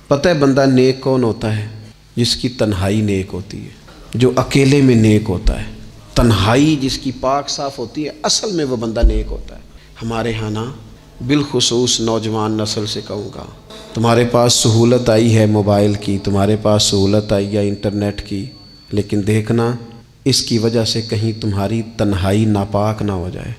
پتہ ہے بندہ نیک کون ہوتا ہے؟ جس کی تنہائی نیک ہوتی ہے، جو اکیلے میں نیک ہوتا ہے۔ تنہائی جس کی پاک صاف ہوتی ہے، اصل میں وہ بندہ نیک ہوتا ہے۔ ہمارے ہاں نا بالخصوص نوجوان نسل سے کہوں گا، تمہارے پاس سہولت آئی ہے موبائل کی، تمہارے پاس سہولت آئی ہے انٹرنیٹ کی، لیکن دیکھنا اس کی وجہ سے کہیں تمہاری تنہائی ناپاک نہ ہو جائے۔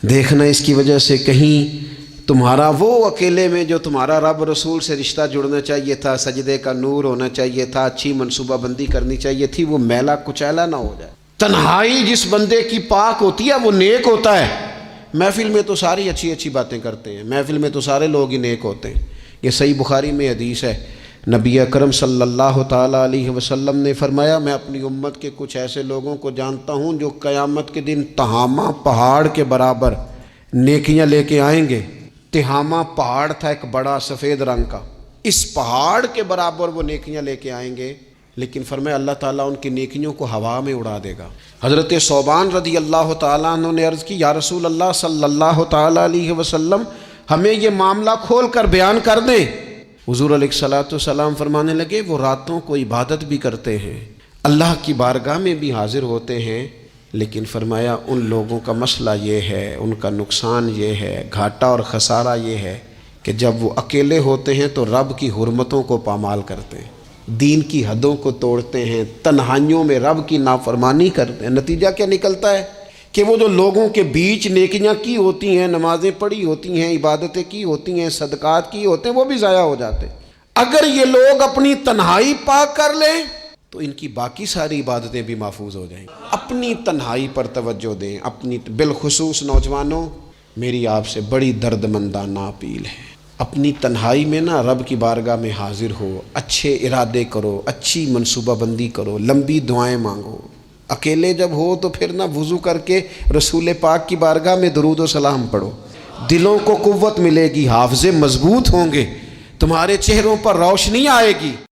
دیکھنا اس کی وجہ سے کہیں تمہارا وہ اکیلے میں جو تمہارا رب رسول سے رشتہ جڑنا چاہیے تھا، سجدے کا نور ہونا چاہیے تھا، اچھی منصوبہ بندی کرنی چاہیے تھی، وہ میلا کچیلا نہ ہو جائے۔ تنہائی جس بندے کی پاک ہوتی ہے وہ نیک ہوتا ہے۔ محفل میں تو ساری اچھی اچھی باتیں کرتے ہیں، محفل میں تو سارے لوگ ہی نیک ہوتے ہیں۔ یہ صحیح بخاری میں حدیث ہے، نبی اکرم صلی اللہ تعالیٰ علیہ وسلم نے فرمایا، میں اپنی امت کے کچھ ایسے لوگوں کو جانتا ہوں جو قیامت کے دن تہامہ پہاڑ کے برابر نیکیاں لے کے آئیں گے۔ تہامہ پہاڑ تھا ایک بڑا سفید رنگ کا، اس پہاڑ کے برابر وہ نیکیاں لے کے آئیں گے، لیکن فرمایا اللہ تعالیٰ ان کی نیکیوں کو ہوا میں اڑا دے گا۔ حضرت ثوبان رضی اللہ تعالیٰ عنہ نے عرض کی، یا رسول اللہ صلی اللہ تعالیٰ علیہ وسلم ہمیں یہ معاملہ کھول کر بیان کر دیں۔ حضور علیہ الصلوۃ والسلام فرمانے لگے، وہ راتوں کو عبادت بھی کرتے ہیں، اللہ کی بارگاہ میں بھی حاضر ہوتے ہیں، لیکن فرمایا ان لوگوں کا مسئلہ یہ ہے، ان کا نقصان یہ ہے، گھاٹا اور خسارہ یہ ہے کہ جب وہ اکیلے ہوتے ہیں تو رب کی حرمتوں کو پامال کرتے ہیں، دین کی حدوں کو توڑتے ہیں، تنہائیوں میں رب کی نافرمانی کرتے ہیں۔ نتیجہ کیا نکلتا ہے کہ وہ جو لوگوں کے بیچ نیکیاں کی ہوتی ہیں، نمازیں پڑھی ہوتی ہیں، عبادتیں کی ہوتی ہیں، صدقات کی ہوتے ہیں، وہ بھی ضائع ہو جاتے ہیں۔ اگر یہ لوگ اپنی تنہائی پاک کر لیں تو ان کی باقی ساری عبادتیں بھی محفوظ ہو جائیں گی۔ اپنی تنہائی پر توجہ دیں، اپنی بالخصوص نوجوانوں، میری آپ سے بڑی درد مندانہ اپیل ہے، اپنی تنہائی میں نا رب کی بارگاہ میں حاضر ہو، اچھے ارادے کرو، اچھی منصوبہ بندی کرو، لمبی دعائیں مانگو۔ اکیلے جب ہو تو پھر نا وضو کر کے رسول پاک کی بارگاہ میں درود و سلام پڑھو، دلوں کو قوت ملے گی، حافظے مضبوط ہوں گے، تمہارے چہروں پر روشنی آئے گی۔